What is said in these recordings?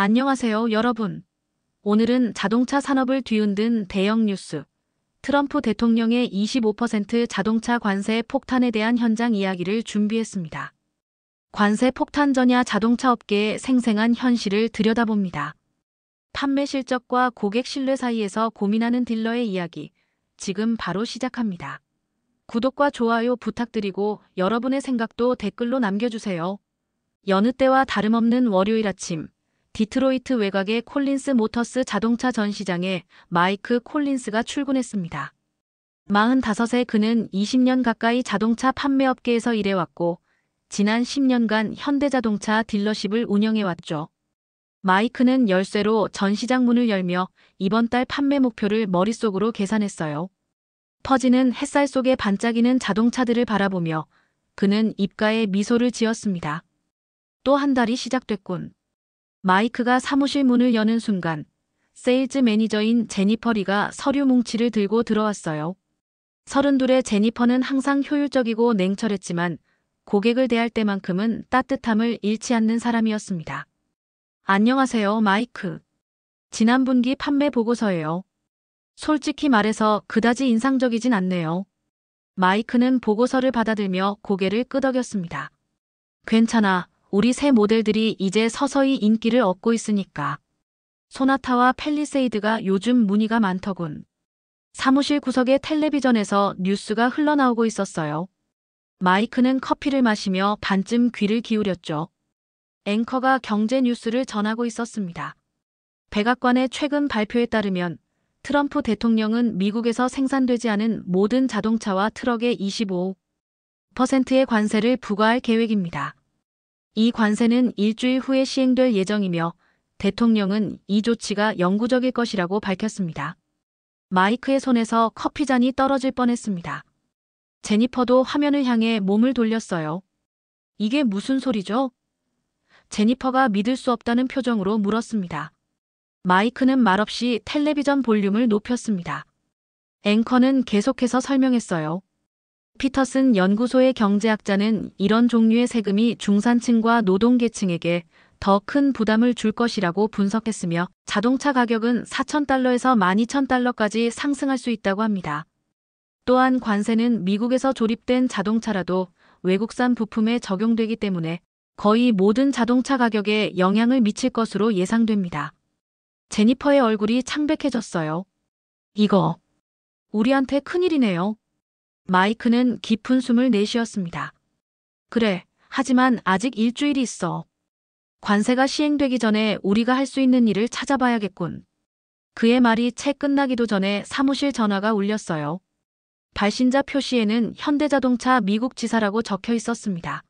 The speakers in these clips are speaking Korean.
안녕하세요, 여러분. 오늘은 자동차 산업을 뒤흔든 대형 뉴스, 트럼프 대통령의 25% 자동차 관세 폭탄에 대한 현장 이야기를 준비했습니다. 관세 폭탄 전야 자동차 업계의 생생한 현실을 들여다봅니다. 판매 실적과 고객 신뢰 사이에서 고민하는 딜러의 이야기, 지금 바로 시작합니다. 구독과 좋아요 부탁드리고 여러분의 생각도 댓글로 남겨주세요. 여느 때와 다름없는 월요일 아침, 디트로이트 외곽의 콜린스 모터스 자동차 전시장에 마이크 콜린스가 출근했습니다. 45세 그는 20년 가까이 자동차 판매업계에서 일해왔고 지난 10년간 현대자동차 딜러십을 운영해왔죠. 마이크는 열쇠로 전시장 문을 열며 이번 달 판매 목표를 머릿속으로 계산했어요. 퍼지는 햇살 속에 반짝이는 자동차들을 바라보며 그는 입가에 미소를 지었습니다. 또 한 달이 시작됐군. 마이크가 사무실 문을 여는 순간 세일즈 매니저인 제니퍼 리가 서류 뭉치를 들고 들어왔어요. 32의 제니퍼는 항상 효율적이고 냉철했지만 고객을 대할 때만큼은 따뜻함을 잃지 않는 사람이었습니다. 안녕하세요, 마이크. 지난 분기 판매 보고서예요. 솔직히 말해서 그다지 인상적이진 않네요. 마이크는 보고서를 받아들며 고개를 끄덕였습니다. 괜찮아. 우리 새 모델들이 이제 서서히 인기를 얻고 있으니까. 소나타와 팰리세이드가 요즘 문의가 많더군. 사무실 구석의 텔레비전에서 뉴스가 흘러나오고 있었어요. 마이크는 커피를 마시며 반쯤 귀를 기울였죠. 앵커가 경제 뉴스를 전하고 있었습니다. 백악관의 최근 발표에 따르면 트럼프 대통령은 미국에서 생산되지 않은 모든 자동차와 트럭에 25%의 관세를 부과할 계획입니다. 이 관세는 일주일 후에 시행될 예정이며 대통령은 이 조치가 영구적일 것이라고 밝혔습니다. 마이크의 손에서 커피잔이 떨어질 뻔했습니다. 제니퍼도 화면을 향해 몸을 돌렸어요. 이게 무슨 소리죠? 제니퍼가 믿을 수 없다는 표정으로 물었습니다. 마이크는 말없이 텔레비전 볼륨을 높였습니다. 앵커는 계속해서 설명했어요. 피터슨 연구소의 경제학자는 이런 종류의 세금이 중산층과 노동계층에게 더 큰 부담을 줄 것이라고 분석했으며 자동차 가격은 4,000달러에서 12,000달러까지 상승할 수 있다고 합니다. 또한 관세는 미국에서 조립된 자동차라도 외국산 부품에 적용되기 때문에 거의 모든 자동차 가격에 영향을 미칠 것으로 예상됩니다. 제니퍼의 얼굴이 창백해졌어요. 이거 우리한테 큰일이네요. 마이크는 깊은 숨을 내쉬었습니다. 그래, 하지만 아직 일주일이 있어. 관세가 시행되기 전에 우리가 할 수 있는 일을 찾아봐야겠군. 그의 말이 채 끝나기도 전에 사무실 전화가 울렸어요. 발신자 표시에는 현대자동차 미국 지사라고 적혀 있었습니다.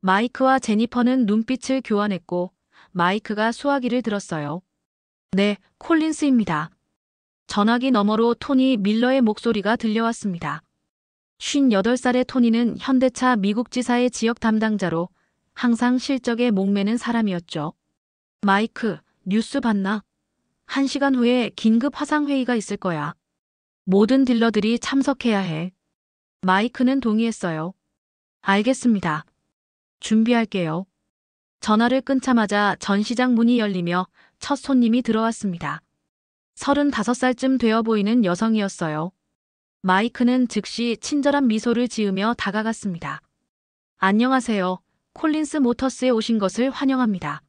마이크와 제니퍼는 눈빛을 교환했고 마이크가 수화기를 들었어요. 네, 콜린스입니다. 전화기 너머로 토니 밀러의 목소리가 들려왔습니다. 58살의 토니는 현대차 미국 지사의 지역 담당자로 항상 실적에 목매는 사람이었죠. 마이크, 뉴스 봤나? 1시간 후에 긴급 화상회의가 있을 거야. 모든 딜러들이 참석해야 해. 마이크는 동의했어요. 알겠습니다. 준비할게요. 전화를 끊자마자 전시장 문이 열리며 첫 손님이 들어왔습니다. 35살쯤 되어 보이는 여성이었어요. 마이크는 즉시 친절한 미소를 지으며 다가갔습니다. 안녕하세요. 콜린스 모터스에 오신 것을 환영합니다.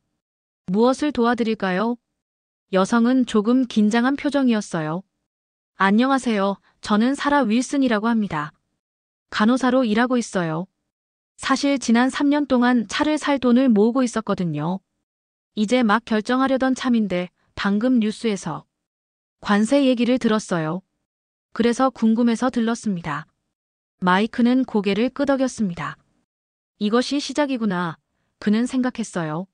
무엇을 도와드릴까요? 여성은 조금 긴장한 표정이었어요. 안녕하세요. 저는 사라 윌슨이라고 합니다. 간호사로 일하고 있어요. 사실 지난 3년 동안 차를 살 돈을 모으고 있었거든요. 이제 막 결정하려던 참인데 방금 뉴스에서 관세 얘기를 들었어요. 그래서 궁금해서 들렀습니다. 마이크는 고개를 끄덕였습니다. 이것이 시작이구나. 그는 생각했어요.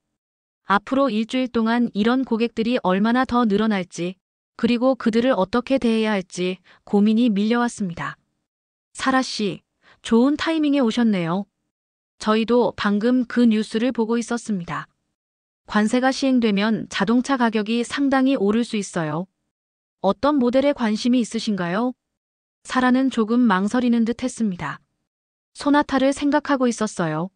앞으로 일주일 동안 이런 고객들이 얼마나 더 늘어날지, 그리고 그들을 어떻게 대해야 할지 고민이 밀려왔습니다. 사라 씨, 좋은 타이밍에 오셨네요. 저희도 방금 그 뉴스를 보고 있었습니다. 관세가 시행되면 자동차 가격이 상당히 오를 수 있어요. 어떤 모델에 관심이 있으신가요? 사라는 조금 망설이는 듯 했습니다. 소나타를 생각하고 있었어요.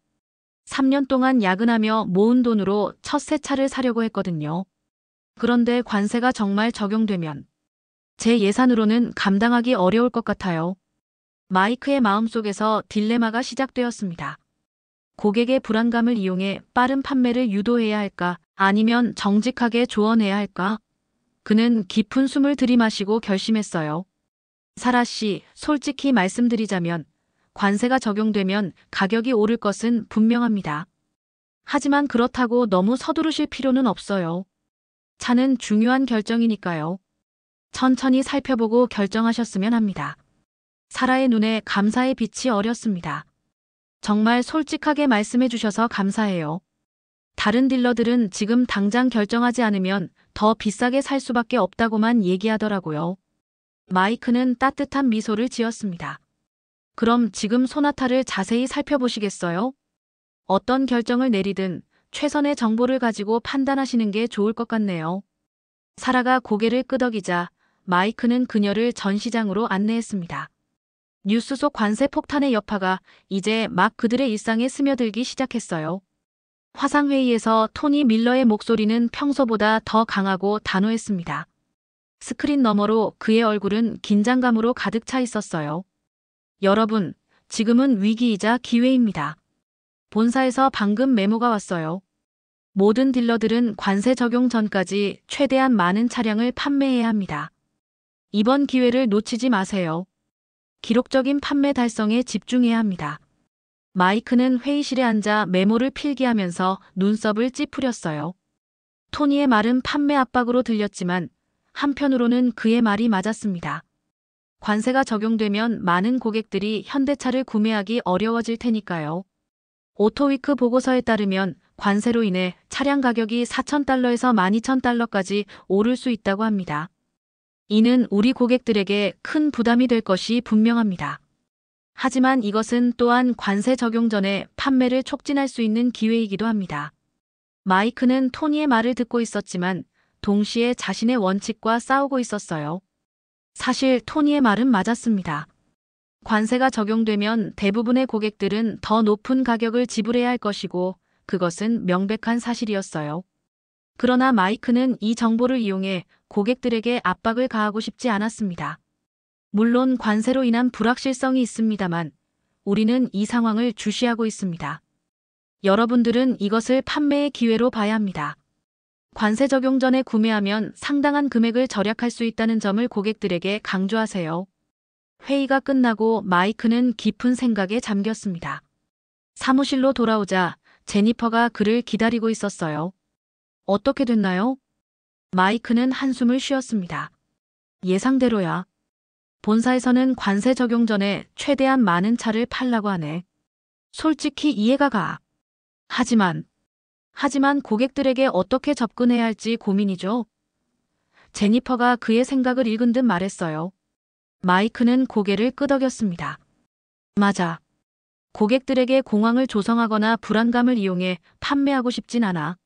3년 동안 야근하며 모은 돈으로 첫 새 차를 사려고 했거든요. 그런데 관세가 정말 적용되면 제 예산으로는 감당하기 어려울 것 같아요. 마이크의 마음속에서 딜레마가 시작되었습니다. 고객의 불안감을 이용해 빠른 판매를 유도해야 할까? 아니면 정직하게 조언해야 할까? 그는 깊은 숨을 들이마시고 결심했어요. 사라 씨, 솔직히 말씀드리자면 관세가 적용되면 가격이 오를 것은 분명합니다. 하지만 그렇다고 너무 서두르실 필요는 없어요. 차는 중요한 결정이니까요. 천천히 살펴보고 결정하셨으면 합니다. 사라의 눈에 감사의 빛이 어렸습니다. 정말 솔직하게 말씀해 주셔서 감사해요. 다른 딜러들은 지금 당장 결정하지 않으면 더 비싸게 살 수밖에 없다고만 얘기하더라고요. 마이크는 따뜻한 미소를 지었습니다. 그럼 지금 소나타를 자세히 살펴보시겠어요? 어떤 결정을 내리든 최선의 정보를 가지고 판단하시는 게 좋을 것 같네요. 사라가 고개를 끄덕이자 마이크는 그녀를 전시장으로 안내했습니다. 뉴스 속 관세 폭탄의 여파가 이제 막 그들의 일상에 스며들기 시작했어요. 화상회의에서 토니 밀러의 목소리는 평소보다 더 강하고 단호했습니다. 스크린 너머로 그의 얼굴은 긴장감으로 가득 차 있었어요. 여러분, 지금은 위기이자 기회입니다. 본사에서 방금 메모가 왔어요. 모든 딜러들은 관세 적용 전까지 최대한 많은 차량을 판매해야 합니다. 이번 기회를 놓치지 마세요. 기록적인 판매 달성에 집중해야 합니다. 마이크는 회의실에 앉아 메모를 필기하면서 눈썹을 찌푸렸어요. 토니의 말은 판매 압박으로 들렸지만 한편으로는 그의 말이 맞았습니다. 관세가 적용되면 많은 고객들이 현대차를 구매하기 어려워질 테니까요. 오토위크 보고서에 따르면 관세로 인해 차량 가격이 $4,000에서 $12,000까지 오를 수 있다고 합니다. 이는 우리 고객들에게 큰 부담이 될 것이 분명합니다. 하지만 이것은 또한 관세 적용 전에 판매를 촉진할 수 있는 기회이기도 합니다. 마이크는 토니의 말을 듣고 있었지만 동시에 자신의 원칙과 싸우고 있었어요. 사실 토니의 말은 맞았습니다. 관세가 적용되면 대부분의 고객들은 더 높은 가격을 지불해야 할 것이고 그것은 명백한 사실이었어요. 그러나 마이크는 이 정보를 이용해 고객들에게 압박을 가하고 싶지 않았습니다. 물론 관세로 인한 불확실성이 있습니다만 우리는 이 상황을 주시하고 있습니다. 여러분들은 이것을 판매의 기회로 봐야 합니다. 관세 적용 전에 구매하면 상당한 금액을 절약할 수 있다는 점을 고객들에게 강조하세요. 회의가 끝나고 마이크는 깊은 생각에 잠겼습니다. 사무실로 돌아오자 제니퍼가 그를 기다리고 있었어요. 어떻게 됐나요? 마이크는 한숨을 쉬었습니다. 예상대로야. 본사에서는 관세 적용 전에 최대한 많은 차를 팔라고 하네. 솔직히 이해가 가. 하지만 고객들에게 어떻게 접근해야 할지 고민이죠. 제니퍼가 그의 생각을 읽은 듯 말했어요. 마이크는 고개를 끄덕였습니다. 맞아. 고객들에게 공황을 조성하거나 불안감을 이용해 판매하고 싶진 않아.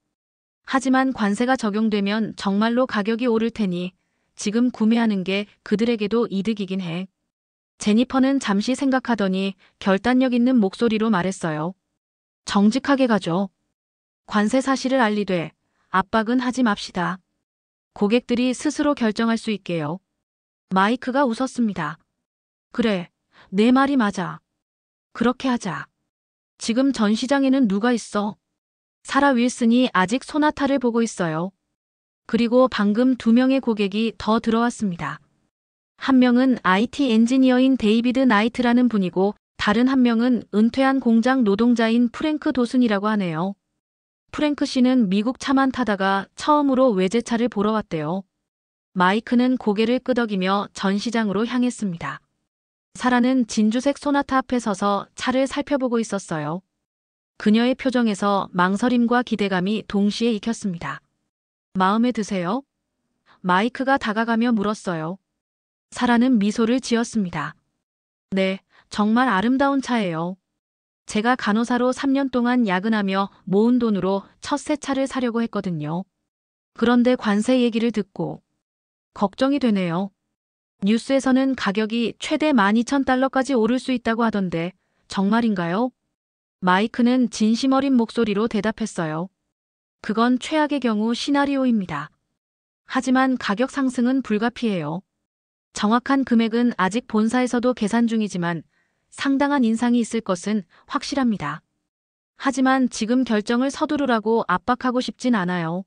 하지만 관세가 적용되면 정말로 가격이 오를 테니 지금 구매하는 게 그들에게도 이득이긴 해. 제니퍼는 잠시 생각하더니 결단력 있는 목소리로 말했어요. 정직하게 가죠. 관세 사실을 알리되 압박은 하지 맙시다. 고객들이 스스로 결정할 수 있게요. 마이크가 웃었습니다. 그래, 내 말이 맞아. 그렇게 하자. 지금 전시장에는 누가 있어? 사라 윌슨이 아직 소나타를 보고 있어요. 그리고 방금 2명의 고객이 더 들어왔습니다. 한 명은 IT 엔지니어인 데이비드 나이트라는 분이고 다른 한 명은 은퇴한 공장 노동자인 프랭크 도슨이라고 하네요. 프랭크 씨는 미국 차만 타다가 처음으로 외제차를 보러 왔대요. 마이크는 고개를 끄덕이며 전시장으로 향했습니다. 사라는 진주색 소나타 앞에 서서 차를 살펴보고 있었어요. 그녀의 표정에서 망설임과 기대감이 동시에 익혔습니다. 마음에 드세요? 마이크가 다가가며 물었어요. 사라는 미소를 지었습니다. 네, 정말 아름다운 차예요. 제가 간호사로 3년 동안 야근하며 모은 돈으로 첫 새 차를 사려고 했거든요. 그런데 관세 얘기를 듣고 걱정이 되네요. 뉴스에서는 가격이 최대 $12,000까지 오를 수 있다고 하던데 정말인가요? 마이크는 진심 어린 목소리로 대답했어요. 그건 최악의 경우 시나리오입니다. 하지만 가격 상승은 불가피해요. 정확한 금액은 아직 본사에서도 계산 중이지만 상당한 인상이 있을 것은 확실합니다. 하지만 지금 결정을 서두르라고 압박하고 싶진 않아요.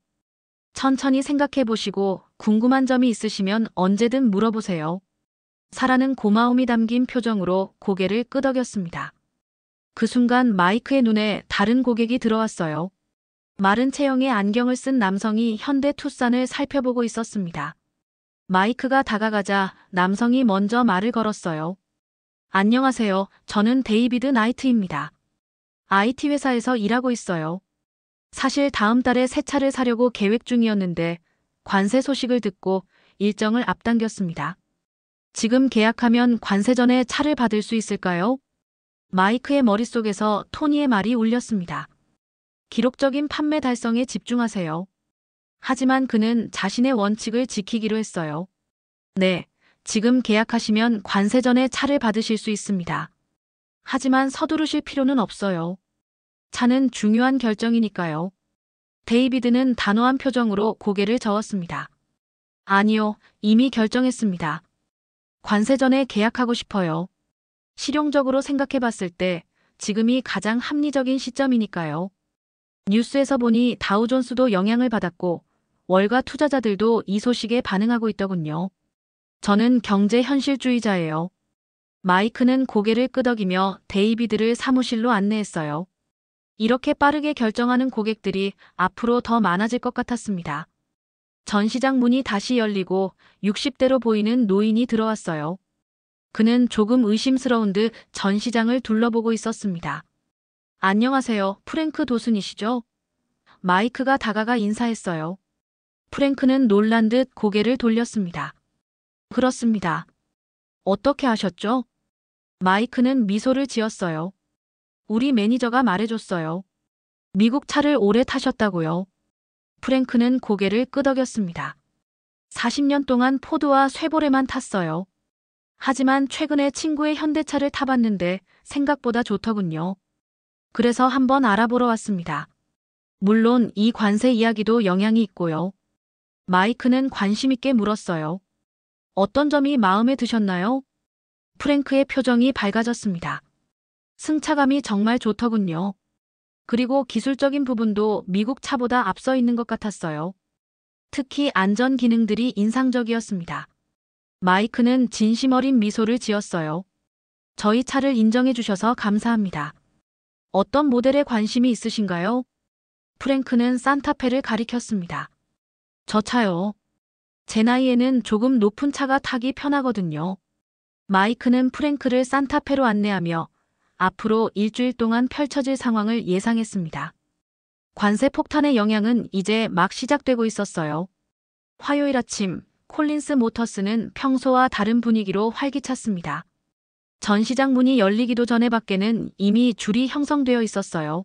천천히 생각해 보시고 궁금한 점이 있으시면 언제든 물어보세요. 사라는 고마움이 담긴 표정으로 고개를 끄덕였습니다. 그 순간 마이크의 눈에 다른 고객이 들어왔어요. 마른 체형의 안경을 쓴 남성이 현대 투싼을 살펴보고 있었습니다. 마이크가 다가가자 남성이 먼저 말을 걸었어요. 안녕하세요. 저는 데이비드 나이트입니다. IT 회사에서 일하고 있어요. 사실 다음 달에 새 차를 사려고 계획 중이었는데 관세 소식을 듣고 일정을 앞당겼습니다. 지금 계약하면 관세 전에 차를 받을 수 있을까요? 마이크의 머릿속에서 토니의 말이 울렸습니다. 기록적인 판매 달성에 집중하세요. 하지만 그는 자신의 원칙을 지키기로 했어요. 네, 지금 계약하시면 관세 전에 차를 받으실 수 있습니다. 하지만 서두르실 필요는 없어요. 차는 중요한 결정이니까요. 데이비드는 단호한 표정으로 고개를 저었습니다. 아니요, 이미 결정했습니다. 관세 전에 계약하고 싶어요. 실용적으로 생각해 봤을 때 지금이 가장 합리적인 시점이니까요. 뉴스에서 보니 다우존스도 영향을 받았고 월가 투자자들도 이 소식에 반응하고 있더군요. 저는 경제 현실주의자예요. 마이크는 고개를 끄덕이며 데이비드를 사무실로 안내했어요. 이렇게 빠르게 결정하는 고객들이 앞으로 더 많아질 것 같았습니다. 전시장 문이 다시 열리고 60대로 보이는 노인이 들어왔어요. 그는 조금 의심스러운 듯 전시장을 둘러보고 있었습니다. 안녕하세요, 프랭크 도슨이시죠? 마이크가 다가가 인사했어요. 프랭크는 놀란 듯 고개를 돌렸습니다. 그렇습니다. 어떻게 아셨죠? 마이크는 미소를 지었어요. 우리 매니저가 말해줬어요. 미국 차를 오래 타셨다고요. 프랭크는 고개를 끄덕였습니다. 40년 동안 포드와 쉐보레만 탔어요. 하지만 최근에 친구의 현대차를 타봤는데 생각보다 좋더군요. 그래서 한번 알아보러 왔습니다. 물론 이 관세 이야기도 영향이 있고요. 마이크는 관심 있게 물었어요. 어떤 점이 마음에 드셨나요? 프랭크의 표정이 밝아졌습니다. 승차감이 정말 좋더군요. 그리고 기술적인 부분도 미국 차보다 앞서 있는 것 같았어요. 특히 안전 기능들이 인상적이었습니다. 마이크는 진심 어린 미소를 지었어요. 저희 차를 인정해 주셔서 감사합니다. 어떤 모델에 관심이 있으신가요? 프랭크는 산타페를 가리켰습니다. 저 차요. 제 나이에는 조금 높은 차가 타기 편하거든요. 마이크는 프랭크를 산타페로 안내하며 앞으로 일주일 동안 펼쳐질 상황을 예상했습니다. 관세 폭탄의 영향은 이제 막 시작되고 있었어요. 화요일 아침, 콜린스 모터스는 평소와 다른 분위기로 활기찼습니다. 전시장 문이 열리기도 전에 밖에는 이미 줄이 형성되어 있었어요.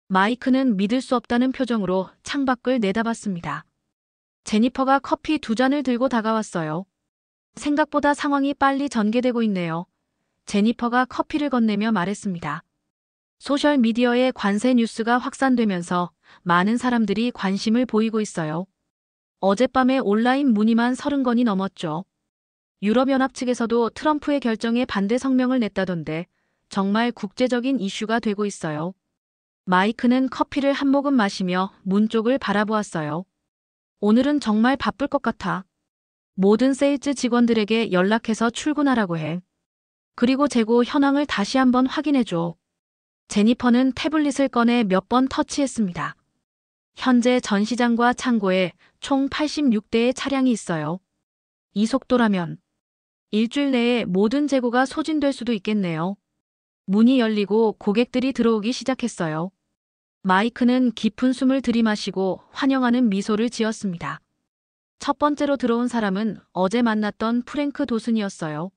마이크는 믿을 수 없다는 표정으로 창밖을 내다봤습니다. 제니퍼가 커피 2잔을 들고 다가왔어요. 생각보다 상황이 빨리 전개되고 있네요. 제니퍼가 커피를 건네며 말했습니다. 소셜미디어에 관세 뉴스가 확산되면서 많은 사람들이 관심을 보이고 있어요. 어젯밤에 온라인 문의만 30건이 넘었죠. 유럽연합 측에서도 트럼프의 결정에 반대 성명을 냈다던데 정말 국제적인 이슈가 되고 있어요. 마이크는 커피를 한 모금 마시며 문 쪽을 바라보았어요. 오늘은 정말 바쁠 것 같아. 모든 세일즈 직원들에게 연락해서 출근하라고 해. 그리고 재고 현황을 다시 한번 확인해줘. 제니퍼는 태블릿을 꺼내 몇 번 터치했습니다. 현재 전시장과 창고에 총 86대의 차량이 있어요. 이 속도라면 일주일 내에 모든 재고가 소진될 수도 있겠네요. 문이 열리고 고객들이 들어오기 시작했어요. 마이크는 깊은 숨을 들이마시고 환영하는 미소를 지었습니다. 첫 번째로 들어온 사람은 어제 만났던 프랭크 도슨이었어요.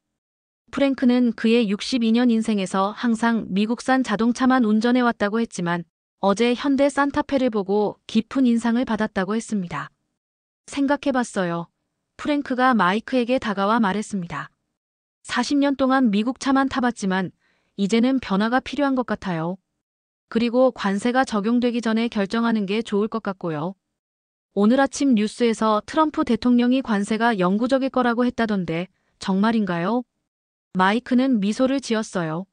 프랭크는 그의 62년 인생에서 항상 미국산 자동차만 운전해왔다고 했지만 어제 현대 산타페를 보고 깊은 인상을 받았다고 했습니다. 생각해봤어요. 프랭크가 마이크에게 다가와 말했습니다. 40년 동안 미국 차만 타봤지만 이제는 변화가 필요한 것 같아요. 그리고 관세가 적용되기 전에 결정하는 게 좋을 것 같고요. 오늘 아침 뉴스에서 트럼프 대통령이 관세가 영구적일 거라고 했다던데 정말인가요? 마이크는 미소를 지었어요.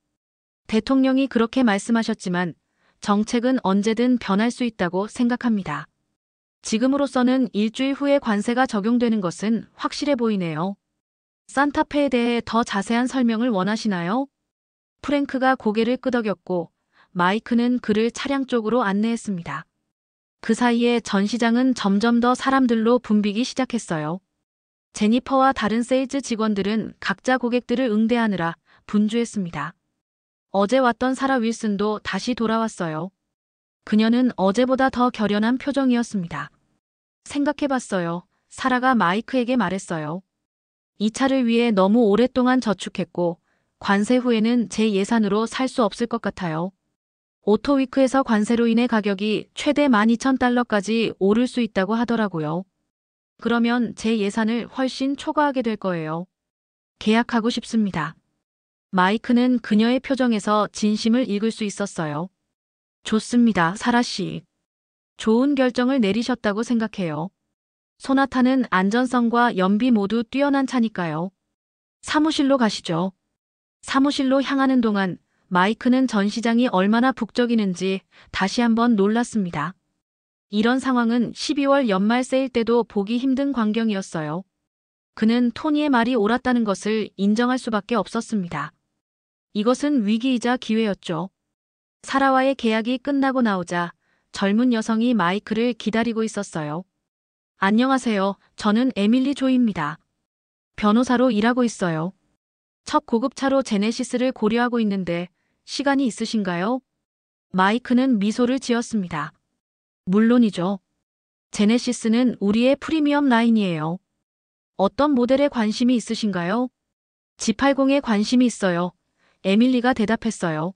대통령이 그렇게 말씀하셨지만 정책은 언제든 변할 수 있다고 생각합니다. 지금으로서는 일주일 후에 관세가 적용되는 것은 확실해 보이네요. 산타페에 대해 더 자세한 설명을 원하시나요? 프랭크가 고개를 끄덕였고 마이크는 그를 차량 쪽으로 안내했습니다. 그 사이에 전시장은 점점 더 사람들로 붐비기 시작했어요. 제니퍼와 다른 세일즈 직원들은 각자 고객들을 응대하느라 분주했습니다. 어제 왔던 사라 윌슨도 다시 돌아왔어요. 그녀는 어제보다 더 결연한 표정이었습니다. 생각해봤어요. 사라가 마이크에게 말했어요. 이 차를 위해 너무 오랫동안 저축했고 관세 후에는 제 예산으로 살 수 없을 것 같아요. 오토위크에서 관세로 인해 가격이 최대 12,000달러까지 오를 수 있다고 하더라고요. 그러면 제 예산을 훨씬 초과하게 될 거예요. 계약하고 싶습니다. 마이크는 그녀의 표정에서 진심을 읽을 수 있었어요. 좋습니다, 사라 씨. 좋은 결정을 내리셨다고 생각해요. 소나타는 안전성과 연비 모두 뛰어난 차니까요. 사무실로 가시죠. 사무실로 향하는 동안 마이크는 전시장이 얼마나 북적이는지 다시 한번 놀랐습니다. 이런 상황은 12월 연말 세일 때도 보기 힘든 광경이었어요. 그는 토니의 말이 옳았다는 것을 인정할 수밖에 없었습니다. 이것은 위기이자 기회였죠. 사라와의 계약이 끝나고 나오자 젊은 여성이 마이크를 기다리고 있었어요. 안녕하세요. 저는 에밀리 조입니다. 변호사로 일하고 있어요. 첫 고급차로 제네시스를 고려하고 있는데 시간이 있으신가요? 마이크는 미소를 지었습니다. 물론이죠. 제네시스는 우리의 프리미엄 라인이에요. 어떤 모델에 관심이 있으신가요? G80에 관심이 있어요. 에밀리가 대답했어요.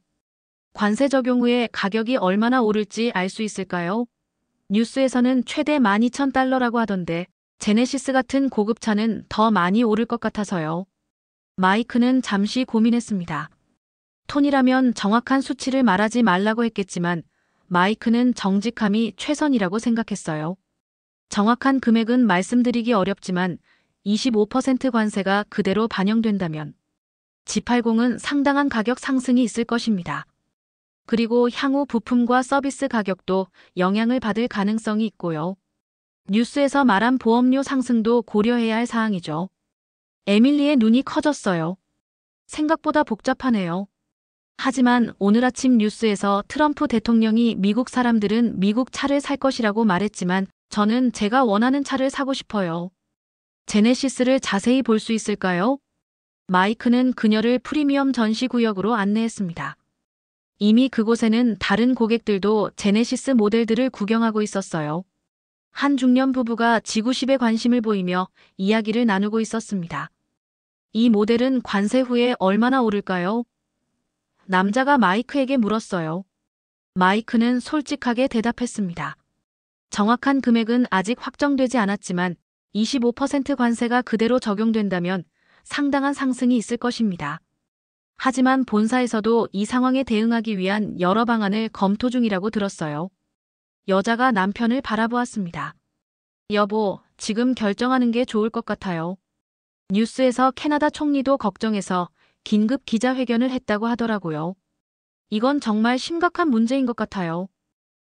관세 적용 후에 가격이 얼마나 오를지 알 수 있을까요? 뉴스에서는 최대 12,000달러라고 하던데 제네시스 같은 고급차는 더 많이 오를 것 같아서요. 마이크는 잠시 고민했습니다. 톤이라면 정확한 수치를 말하지 말라고 했겠지만 마이크는 정직함이 최선이라고 생각했어요. 정확한 금액은 말씀드리기 어렵지만 25% 관세가 그대로 반영된다면 G80은 상당한 가격 상승이 있을 것입니다. 그리고 향후 부품과 서비스 가격도 영향을 받을 가능성이 있고요. 뉴스에서 말한 보험료 상승도 고려해야 할 사항이죠. 에밀리의 눈이 커졌어요. 생각보다 복잡하네요. 하지만 오늘 아침 뉴스에서 트럼프 대통령이 미국 사람들은 미국 차를 살 것이라고 말했지만 저는 제가 원하는 차를 사고 싶어요. 제네시스를 자세히 볼 수 있을까요? 마이크는 그녀를 프리미엄 전시 구역으로 안내했습니다. 이미 그곳에는 다른 고객들도 제네시스 모델들을 구경하고 있었어요. 한 중년 부부가 G90에 관심을 보이며 이야기를 나누고 있었습니다. 이 모델은 관세 후에 얼마나 오를까요? 남자가 마이크에게 물었어요. 마이크는 솔직하게 대답했습니다. 정확한 금액은 아직 확정되지 않았지만 25% 관세가 그대로 적용된다면 상당한 상승이 있을 것입니다. 하지만 본사에서도 이 상황에 대응하기 위한 여러 방안을 검토 중이라고 들었어요. 여자가 남편을 바라보았습니다. 여보, 지금 결정하는 게 좋을 것 같아요. 뉴스에서 캐나다 총리도 걱정해서 긴급 기자회견을 했다고 하더라고요. 이건 정말 심각한 문제인 것 같아요.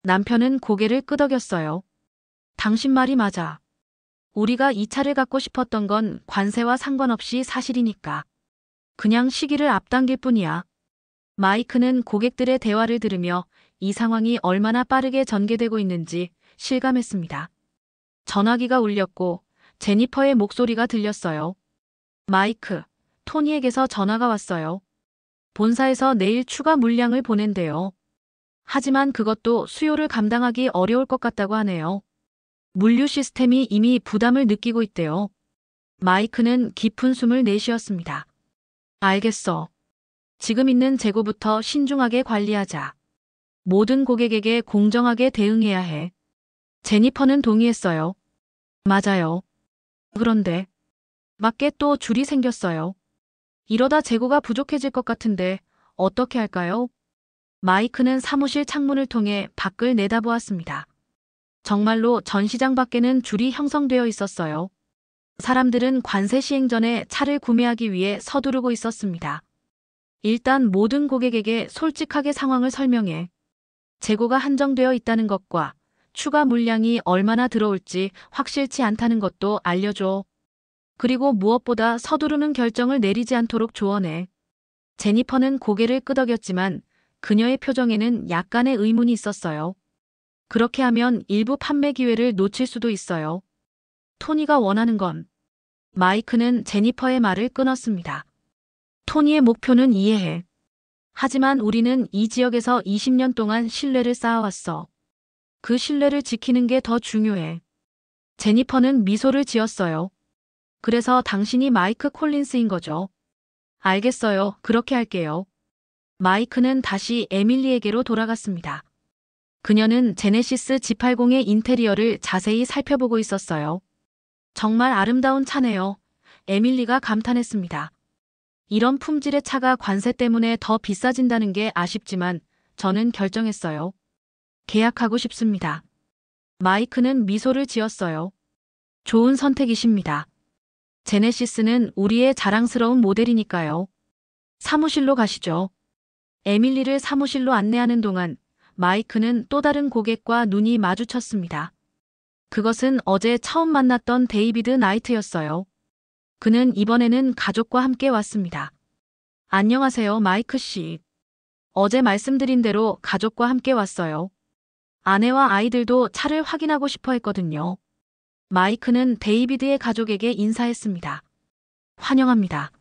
남편은 고개를 끄덕였어요. 당신 말이 맞아. 우리가 이 차를 갖고 싶었던 건 관세와 상관없이 사실이니까. 그냥 시기를 앞당길 뿐이야. 마이크는 고객들의 대화를 들으며 이 상황이 얼마나 빠르게 전개되고 있는지 실감했습니다. 전화기가 울렸고 제니퍼의 목소리가 들렸어요. 마이크, 토니에게서 전화가 왔어요. 본사에서 내일 추가 물량을 보낸대요. 하지만 그것도 수요를 감당하기 어려울 것 같다고 하네요. 물류 시스템이 이미 부담을 느끼고 있대요. 마이크는 깊은 숨을 내쉬었습니다. 알겠어. 지금 있는 재고부터 신중하게 관리하자. 모든 고객에게 공정하게 대응해야 해. 제니퍼는 동의했어요. 맞아요. 그런데 밖에 또 줄이 생겼어요. 이러다 재고가 부족해질 것 같은데 어떻게 할까요? 마이크는 사무실 창문을 통해 밖을 내다보았습니다. 정말로 전시장 밖에는 줄이 형성되어 있었어요. 사람들은 관세 시행 전에 차를 구매하기 위해 서두르고 있었습니다. 일단 모든 고객에게 솔직하게 상황을 설명해 재고가 한정되어 있다는 것과 추가 물량이 얼마나 들어올지 확실치 않다는 것도 알려줘. 그리고 무엇보다 서두르는 결정을 내리지 않도록 조언해. 제니퍼는 고개를 끄덕였지만 그녀의 표정에는 약간의 의문이 있었어요. 그렇게 하면 일부 판매 기회를 놓칠 수도 있어요. 토니가 원하는 건. 마이크는 제니퍼의 말을 끊었습니다. 토니의 목표는 이해해. 하지만 우리는 이 지역에서 20년 동안 신뢰를 쌓아왔어. 그 신뢰를 지키는 게 더 중요해. 제니퍼는 미소를 지었어요. 그래서 당신이 마이크 콜린스인 거죠. 알겠어요. 그렇게 할게요. 마이크는 다시 에밀리에게로 돌아갔습니다. 그녀는 제네시스 G80의 인테리어를 자세히 살펴보고 있었어요. 정말 아름다운 차네요. 에밀리가 감탄했습니다. 이런 품질의 차가 관세 때문에 더 비싸진다는 게 아쉽지만 저는 결정했어요. 계약하고 싶습니다. 마이크는 미소를 지었어요. 좋은 선택이십니다. 제네시스는 우리의 자랑스러운 모델이니까요. 사무실로 가시죠. 에밀리를 사무실로 안내하는 동안 마이크는 또 다른 고객과 눈이 마주쳤습니다. 그것은 어제 처음 만났던 데이비드 나이트였어요. 그는 이번에는 가족과 함께 왔습니다. 안녕하세요, 마이크 씨. 어제 말씀드린 대로 가족과 함께 왔어요. 아내와 아이들도 차를 확인하고 싶어 했거든요. 마이크는 데이비드의 가족에게 인사했습니다. 환영합니다.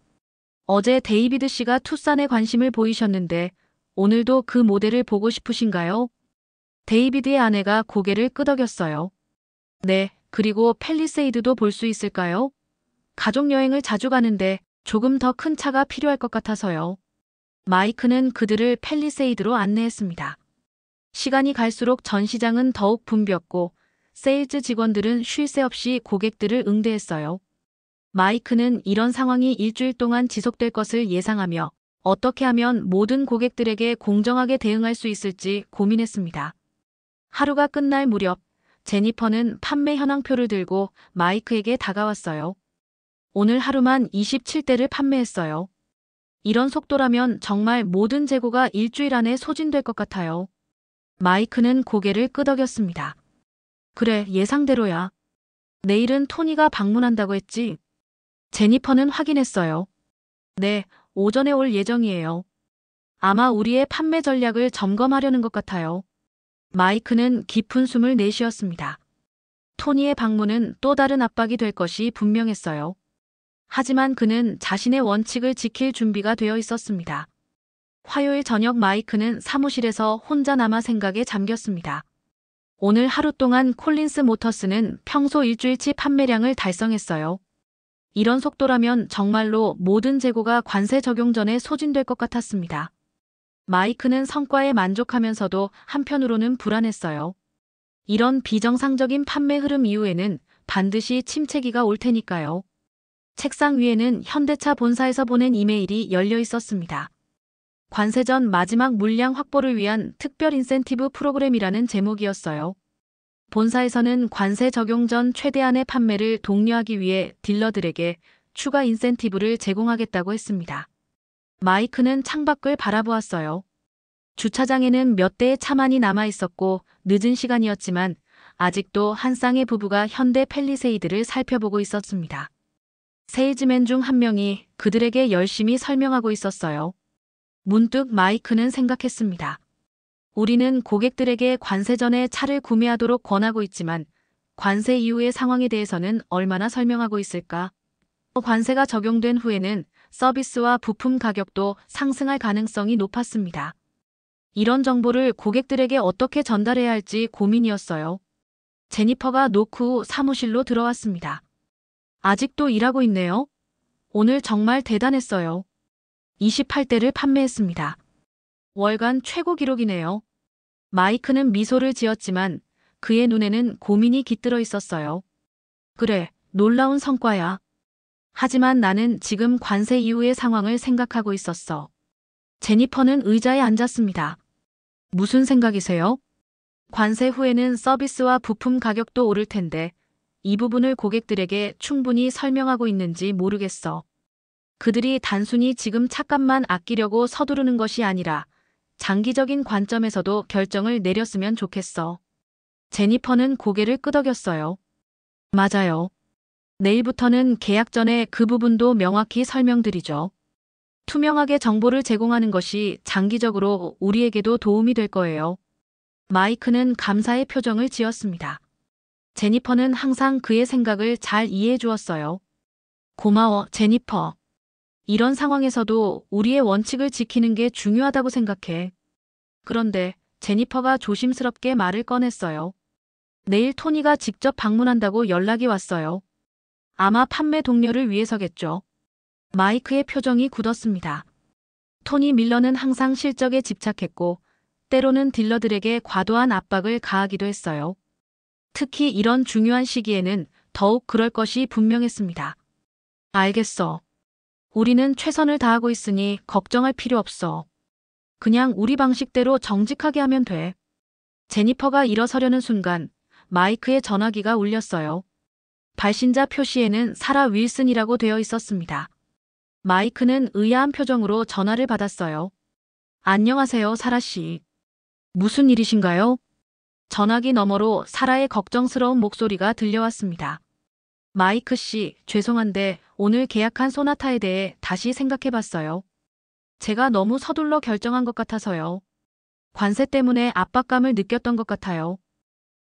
어제 데이비드 씨가 투싼에 관심을 보이셨는데 오늘도 그 모델을 보고 싶으신가요? 데이비드의 아내가 고개를 끄덕였어요. 네, 그리고 팰리세이드도 볼 수 있을까요? 가족여행을 자주 가는데 조금 더 큰 차가 필요할 것 같아서요. 마이크는 그들을 팰리세이드로 안내했습니다. 시간이 갈수록 전시장은 더욱 붐볐고 세일즈 직원들은 쉴 새 없이 고객들을 응대했어요. 마이크는 이런 상황이 일주일 동안 지속될 것을 예상하며 어떻게 하면 모든 고객들에게 공정하게 대응할 수 있을지 고민했습니다. 하루가 끝날 무렵 제니퍼는 판매 현황표를 들고 마이크에게 다가왔어요. 오늘 하루만 27대를 판매했어요. 이런 속도라면 정말 모든 재고가 일주일 안에 소진될 것 같아요. 마이크는 고개를 끄덕였습니다. 그래, 예상대로야. 내일은 토니가 방문한다고 했지? 제니퍼는 확인했어요. 네, 오전에 올 예정이에요. 아마 우리의 판매 전략을 점검하려는 것 같아요. 마이크는 깊은 숨을 내쉬었습니다. 토니의 방문은 또 다른 압박이 될 것이 분명했어요. 하지만 그는 자신의 원칙을 지킬 준비가 되어 있었습니다. 화요일 저녁 마이크는 사무실에서 혼자 남아 생각에 잠겼습니다. 오늘 하루 동안 콜린스 모터스는 평소 일주일치 판매량을 달성했어요. 이런 속도라면 정말로 모든 재고가 관세 적용 전에 소진될 것 같았습니다. 마이크는 성과에 만족하면서도 한편으로는 불안했어요. 이런 비정상적인 판매 흐름 이후에는 반드시 침체기가 올 테니까요. 책상 위에는 현대차 본사에서 보낸 이메일이 열려 있었습니다. 관세 전 마지막 물량 확보를 위한 특별 인센티브 프로그램이라는 제목이었어요. 본사에서는 관세 적용 전 최대한의 판매를 독려하기 위해 딜러들에게 추가 인센티브를 제공하겠다고 했습니다. 마이크는 창밖을 바라보았어요. 주차장에는 몇 대의 차만이 남아 있었고 늦은 시간이었지만 아직도 한 쌍의 부부가 현대 팰리세이드를 살펴보고 있었습니다. 세일즈맨 중 한 명이 그들에게 열심히 설명하고 있었어요. 문득 마이크는 생각했습니다. 우리는 고객들에게 관세 전에 차를 구매하도록 권하고 있지만 관세 이후의 상황에 대해서는 얼마나 설명하고 있을까? 관세가 적용된 후에는 서비스와 부품 가격도 상승할 가능성이 높았습니다. 이런 정보를 고객들에게 어떻게 전달해야 할지 고민이었어요. 제니퍼가 노크 후 사무실로 들어왔습니다. 아직도 일하고 있네요. 오늘 정말 대단했어요. 28대를 판매했습니다. 월간 최고 기록이네요. 마이크는 미소를 지었지만 그의 눈에는 고민이 깃들어 있었어요. 그래, 놀라운 성과야. 하지만 나는 지금 관세 이후의 상황을 생각하고 있었어. 제니퍼는 의자에 앉았습니다. 무슨 생각이세요? 관세 후에는 서비스와 부품 가격도 오를 텐데 이 부분을 고객들에게 충분히 설명하고 있는지 모르겠어. 그들이 단순히 지금 차값만 아끼려고 서두르는 것이 아니라 장기적인 관점에서도 결정을 내렸으면 좋겠어. 제니퍼는 고개를 끄덕였어요. 맞아요. 내일부터는 계약 전에 그 부분도 명확히 설명드리죠. 투명하게 정보를 제공하는 것이 장기적으로 우리에게도 도움이 될 거예요. 마이크는 감사의 표정을 지었습니다. 제니퍼는 항상 그의 생각을 잘 이해해 주었어요. 고마워, 제니퍼. 이런 상황에서도 우리의 원칙을 지키는 게 중요하다고 생각해. 그런데 제니퍼가 조심스럽게 말을 꺼냈어요. 내일 토니가 직접 방문한다고 연락이 왔어요. 아마 판매 동료를 위해서겠죠. 마이크의 표정이 굳었습니다. 토니 밀러는 항상 실적에 집착했고 때로는 딜러들에게 과도한 압박을 가하기도 했어요. 특히 이런 중요한 시기에는 더욱 그럴 것이 분명했습니다. 알겠어. 우리는 최선을 다하고 있으니 걱정할 필요 없어. 그냥 우리 방식대로 정직하게 하면 돼. 제니퍼가 일어서려는 순간 마이크의 전화기가 울렸어요. 발신자 표시에는 사라 윌슨이라고 되어 있었습니다. 마이크는 의아한 표정으로 전화를 받았어요. 안녕하세요, 사라 씨. 무슨 일이신가요? 전화기 너머로 사라의 걱정스러운 목소리가 들려왔습니다. 마이크 씨, 죄송한데 오늘 계약한 소나타에 대해 다시 생각해봤어요. 제가 너무 서둘러 결정한 것 같아서요. 관세 때문에 압박감을 느꼈던 것 같아요.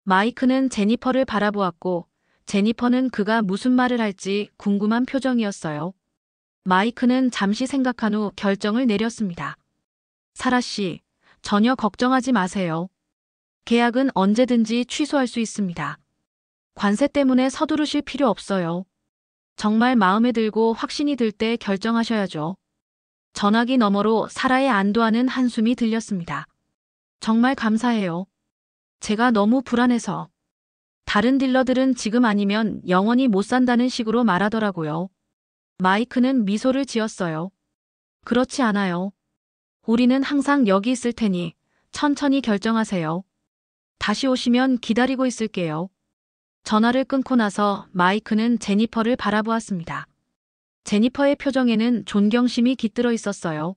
마이크는 제니퍼를 바라보았고 제니퍼는 그가 무슨 말을 할지 궁금한 표정이었어요. 마이크는 잠시 생각한 후 결정을 내렸습니다. 사라 씨, 전혀 걱정하지 마세요. 계약은 언제든지 취소할 수 있습니다. 관세 때문에 서두르실 필요 없어요. 정말 마음에 들고 확신이 들 때 결정하셔야죠. 전화기 너머로 사라의 안도하는 한숨이 들렸습니다. 정말 감사해요. 제가 너무 불안해서. 다른 딜러들은 지금 아니면 영원히 못 산다는 식으로 말하더라고요. 마이크는 미소를 지었어요. 그렇지 않아요. 우리는 항상 여기 있을 테니 천천히 결정하세요. 다시 오시면 기다리고 있을게요. 전화를 끊고 나서 마이크는 제니퍼를 바라보았습니다. 제니퍼의 표정에는 존경심이 깃들어 있었어요.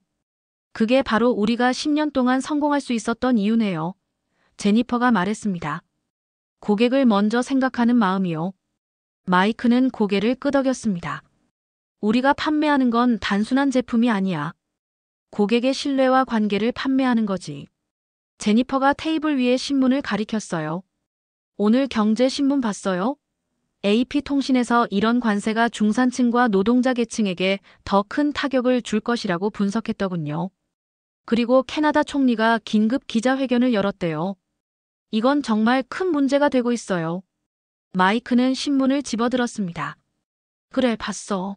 그게 바로 우리가 10년 동안 성공할 수 있었던 이유네요. 제니퍼가 말했습니다. 고객을 먼저 생각하는 마음이요. 마이크는 고개를 끄덕였습니다. 우리가 판매하는 건 단순한 제품이 아니야. 고객의 신뢰와 관계를 판매하는 거지. 제니퍼가 테이블 위에 신문을 가리켰어요. 오늘 경제신문 봤어요? AP통신에서 이런 관세가 중산층과 노동자 계층에게 더 큰 타격을 줄 것이라고 분석했더군요. 그리고 캐나다 총리가 긴급 기자회견을 열었대요. 이건 정말 큰 문제가 되고 있어요. 마이크는 신문을 집어들었습니다. 그래, 봤어.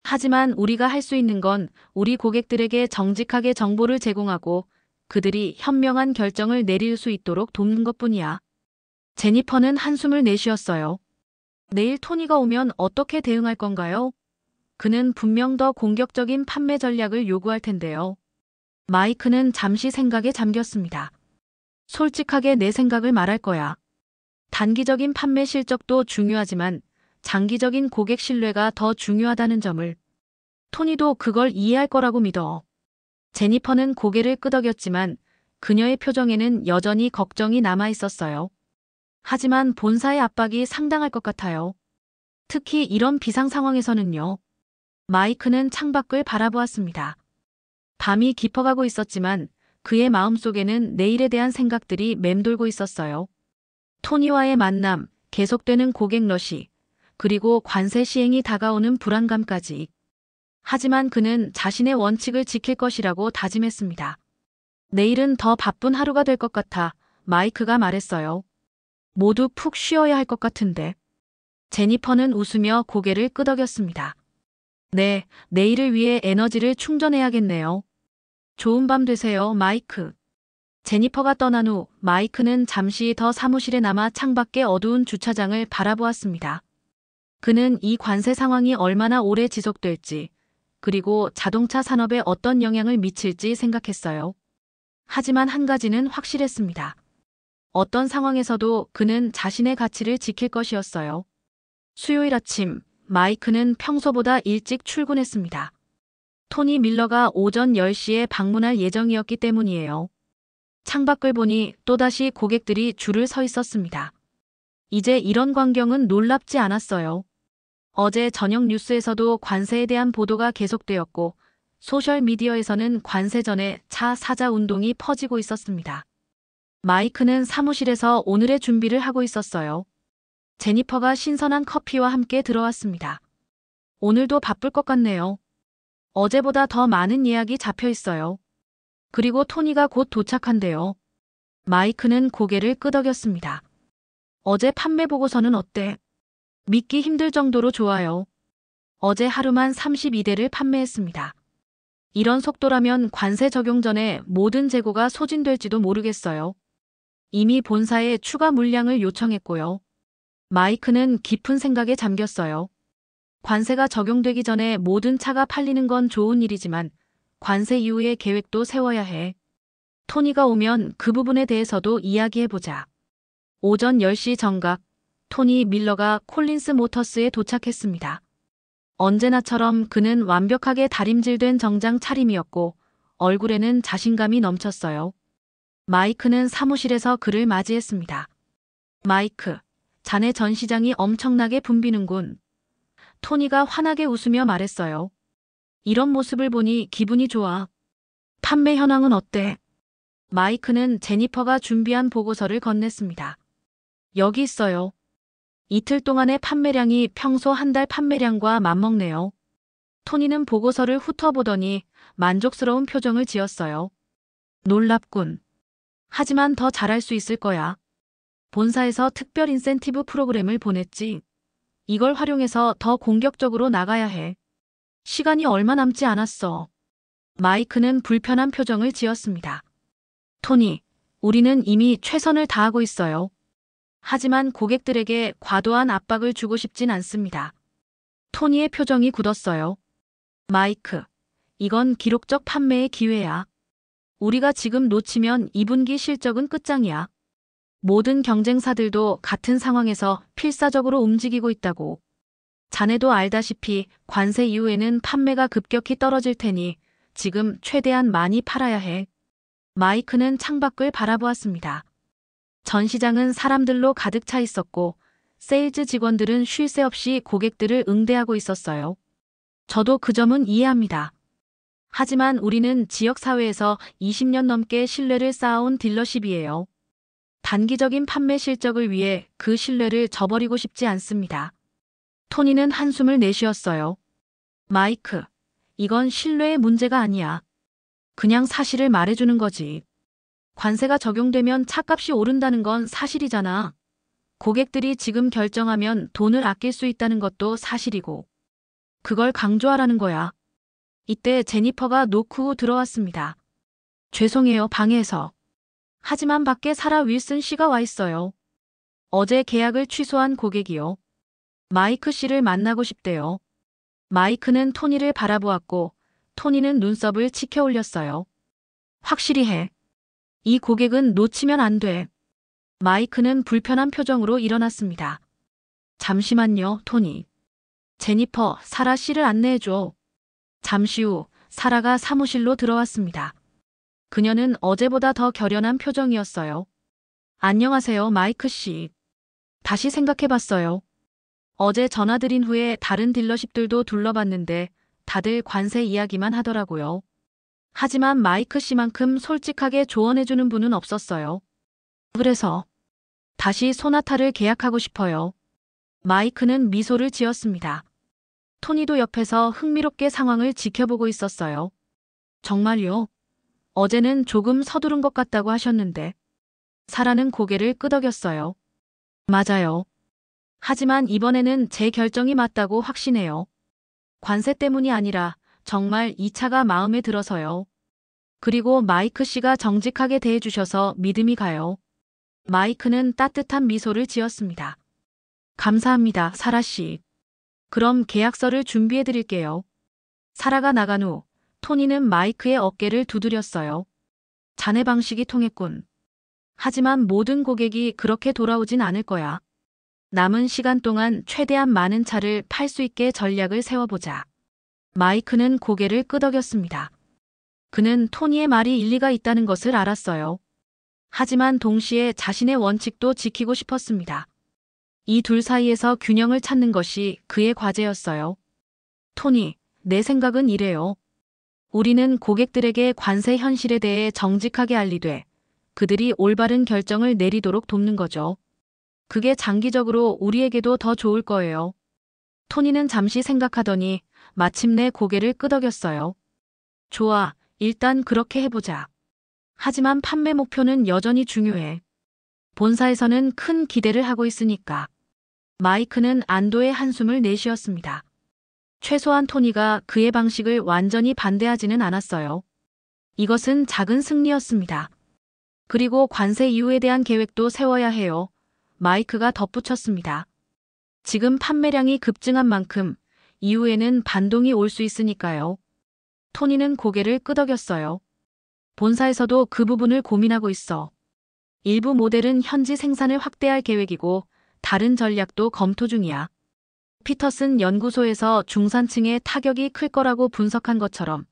하지만 우리가 할 수 있는 건 우리 고객들에게 정직하게 정보를 제공하고 그들이 현명한 결정을 내릴 수 있도록 돕는 것뿐이야. 제니퍼는 한숨을 내쉬었어요. 내일 토니가 오면 어떻게 대응할 건가요? 그는 분명 더 공격적인 판매 전략을 요구할 텐데요. 마이크는 잠시 생각에 잠겼습니다. 솔직하게 내 생각을 말할 거야. 단기적인 판매 실적도 중요하지만 장기적인 고객 신뢰가 더 중요하다는 점을. 토니도 그걸 이해할 거라고 믿어. 제니퍼는 고개를 끄덕였지만 그녀의 표정에는 여전히 걱정이 남아 있었어요. 하지만 본사의 압박이 상당할 것 같아요. 특히 이런 비상 상황에서는요. 마이크는 창밖을 바라보았습니다. 밤이 깊어가고 있었지만 그의 마음속에는 내일에 대한 생각들이 맴돌고 있었어요. 토니와의 만남, 계속되는 고객 러시, 그리고 관세 시행이 다가오는 불안감까지. 하지만 그는 자신의 원칙을 지킬 것이라고 다짐했습니다. 내일은 더 바쁜 하루가 될 것 같아 마이크가 말했어요. 모두 푹 쉬어야 할 것 같은데. 제니퍼는 웃으며 고개를 끄덕였습니다. 네, 내일을 위해 에너지를 충전해야겠네요. 좋은 밤 되세요, 마이크. 제니퍼가 떠난 후 마이크는 잠시 더 사무실에 남아 창밖의 어두운 주차장을 바라보았습니다. 그는 이 관세 상황이 얼마나 오래 지속될지, 그리고 자동차 산업에 어떤 영향을 미칠지 생각했어요. 하지만 한 가지는 확실했습니다. 어떤 상황에서도 그는 자신의 가치를 지킬 것이었어요. 수요일 아침, 마이크는 평소보다 일찍 출근했습니다. 토니 밀러가 오전 10시에 방문할 예정이었기 때문이에요. 창밖을 보니 또다시 고객들이 줄을 서 있었습니다. 이제 이런 광경은 놀랍지 않았어요. 어제 저녁 뉴스에서도 관세에 대한 보도가 계속되었고, 소셜미디어에서는 관세 전에 차 사자 운동이 퍼지고 있었습니다. 마이크는 사무실에서 오늘의 준비를 하고 있었어요. 제니퍼가 신선한 커피와 함께 들어왔습니다. 오늘도 바쁠 것 같네요. 어제보다 더 많은 예약이 잡혀 있어요. 그리고 토니가 곧 도착한대요. 마이크는 고개를 끄덕였습니다. 어제 판매 보고서는 어때? 믿기 힘들 정도로 좋아요. 어제 하루만 32대를 판매했습니다. 이런 속도라면 관세 적용 전에 모든 재고가 소진될지도 모르겠어요. 이미 본사에 추가 물량을 요청했고요. 마이크는 깊은 생각에 잠겼어요. 관세가 적용되기 전에 모든 차가 팔리는 건 좋은 일이지만 관세 이후의 계획도 세워야 해. 토니가 오면 그 부분에 대해서도 이야기해보자. 오전 10시 정각, 토니 밀러가 콜린스 모터스에 도착했습니다. 언제나처럼 그는 완벽하게 다림질된 정장 차림이었고 얼굴에는 자신감이 넘쳤어요. 마이크는 사무실에서 그를 맞이했습니다. 마이크, 자네 전 시장이 엄청나게 붐비는군. 토니가 환하게 웃으며 말했어요. 이런 모습을 보니 기분이 좋아. 판매 현황은 어때? 마이크는 제니퍼가 준비한 보고서를 건넸습니다. 여기 있어요. 이틀 동안의 판매량이 평소 한 달 판매량과 맞먹네요. 토니는 보고서를 훑어보더니 만족스러운 표정을 지었어요. 놀랍군. 하지만 더 잘할 수 있을 거야. 본사에서 특별 인센티브 프로그램을 보냈지. 이걸 활용해서 더 공격적으로 나가야 해. 시간이 얼마 남지 않았어. 마이크는 불편한 표정을 지었습니다. 토니, 우리는 이미 최선을 다하고 있어요. 하지만 고객들에게 과도한 압박을 주고 싶진 않습니다. 토니의 표정이 굳었어요. 마이크, 이건 기록적 판매의 기회야. 우리가 지금 놓치면 2분기 실적은 끝장이야. 모든 경쟁사들도 같은 상황에서 필사적으로 움직이고 있다고. 자네도 알다시피 관세 이후에는 판매가 급격히 떨어질 테니 지금 최대한 많이 팔아야 해. 마이크는 창밖을 바라보았습니다. 전시장은 사람들로 가득 차 있었고 세일즈 직원들은 쉴 새 없이 고객들을 응대하고 있었어요. 저도 그 점은 이해합니다. 하지만 우리는 지역사회에서 20년 넘게 신뢰를 쌓아온 딜러십이에요. 단기적인 판매 실적을 위해 그 신뢰를 저버리고 싶지 않습니다. 토니는 한숨을 내쉬었어요. 마이크, 이건 신뢰의 문제가 아니야. 그냥 사실을 말해주는 거지. 관세가 적용되면 차값이 오른다는 건 사실이잖아. 고객들이 지금 결정하면 돈을 아낄 수 있다는 것도 사실이고. 그걸 강조하라는 거야. 이때 제니퍼가 노크 후 들어왔습니다. 죄송해요, 방해해서. 하지만 밖에 사라 윌슨 씨가 와 있어요. 어제 계약을 취소한 고객이요. 마이크 씨를 만나고 싶대요. 마이크는 토니를 바라보았고 토니는 눈썹을 치켜 올렸어요. 확실히 해. 이 고객은 놓치면 안 돼. 마이크는 불편한 표정으로 일어났습니다. 잠시만요, 토니. 제니퍼, 사라 씨를 안내해줘. 잠시 후 사라가 사무실로 들어왔습니다. 그녀는 어제보다 더 결연한 표정이었어요. 안녕하세요, 마이크 씨. 다시 생각해봤어요. 어제 전화드린 후에 다른 딜러십들도 둘러봤는데 다들 관세 이야기만 하더라고요. 하지만 마이크 씨만큼 솔직하게 조언해주는 분은 없었어요. 그래서 다시 소나타를 계약하고 싶어요. 마이크는 미소를 지었습니다. 토니도 옆에서 흥미롭게 상황을 지켜보고 있었어요. 정말요? 어제는 조금 서두른 것 같다고 하셨는데. 사라는 고개를 끄덕였어요. 맞아요. 하지만 이번에는 제 결정이 맞다고 확신해요. 관세 때문이 아니라 정말 이 차가 마음에 들어서요. 그리고 마이크 씨가 정직하게 대해주셔서 믿음이 가요. 마이크는 따뜻한 미소를 지었습니다. 감사합니다, 사라 씨. 그럼 계약서를 준비해 드릴게요. 사라가 나간 후 토니는 마이크의 어깨를 두드렸어요. 자네 방식이 통했군. 하지만 모든 고객이 그렇게 돌아오진 않을 거야. 남은 시간 동안 최대한 많은 차를 팔 수 있게 전략을 세워보자. 마이크는 고개를 끄덕였습니다. 그는 토니의 말이 일리가 있다는 것을 알았어요. 하지만 동시에 자신의 원칙도 지키고 싶었습니다. 이 둘 사이에서 균형을 찾는 것이 그의 과제였어요. 토니, 내 생각은 이래요. 우리는 고객들에게 관세 현실에 대해 정직하게 알리되 그들이 올바른 결정을 내리도록 돕는 거죠. 그게 장기적으로 우리에게도 더 좋을 거예요. 토니는 잠시 생각하더니 마침내 고개를 끄덕였어요. 좋아, 일단 그렇게 해보자. 하지만 판매 목표는 여전히 중요해. 본사에서는 큰 기대를 하고 있으니까. 마이크는 안도의 한숨을 내쉬었습니다. 최소한 토니가 그의 방식을 완전히 반대하지는 않았어요. 이것은 작은 승리였습니다. 그리고 관세 이후에 대한 계획도 세워야 해요. 마이크가 덧붙였습니다. 지금 판매량이 급증한 만큼 이후에는 반동이 올 수 있으니까요. 토니는 고개를 끄덕였어요. 본사에서도 그 부분을 고민하고 있어. 일부 모델은 현지 생산을 확대할 계획이고 다른 전략도 검토 중이야. 피터슨 연구소에서 중산층의 타격이 클 거라고 분석한 것처럼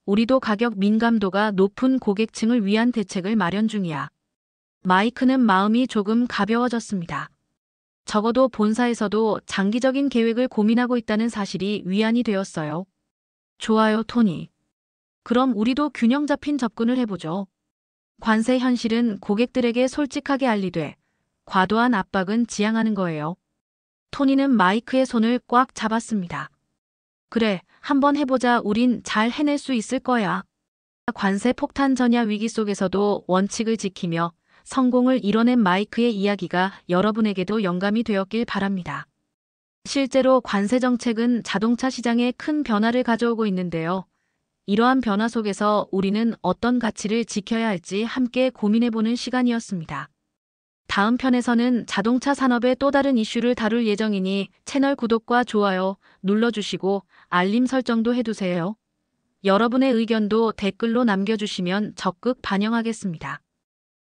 우리도 가격 민감도가 높은 고객층을 위한 대책을 마련 중이야. 마이크는 마음이 조금 가벼워졌습니다. 적어도 본사에서도 장기적인 계획을 고민하고 있다는 사실이 위안이 되었어요. 좋아요, 토니. 그럼 우리도 균형 잡힌 접근을 해보죠. 관세 현실은 고객들에게 솔직하게 알리되 과도한 압박은 지양하는 거예요. 토니는 마이크의 손을 꽉 잡았습니다. 그래, 한번 해보자. 우린 잘 해낼 수 있을 거야. 관세 폭탄 전야 위기 속에서도 원칙을 지키며 성공을 이뤄낸 마이크의 이야기가 여러분에게도 영감이 되었길 바랍니다. 실제로 관세 정책은 자동차 시장에 큰 변화를 가져오고 있는데요. 이러한 변화 속에서 우리는 어떤 가치를 지켜야 할지 함께 고민해보는 시간이었습니다. 다음 편에서는 자동차 산업의 또 다른 이슈를 다룰 예정이니 채널 구독과 좋아요 눌러주시고 알림 설정도 해두세요. 여러분의 의견도 댓글로 남겨주시면 적극 반영하겠습니다.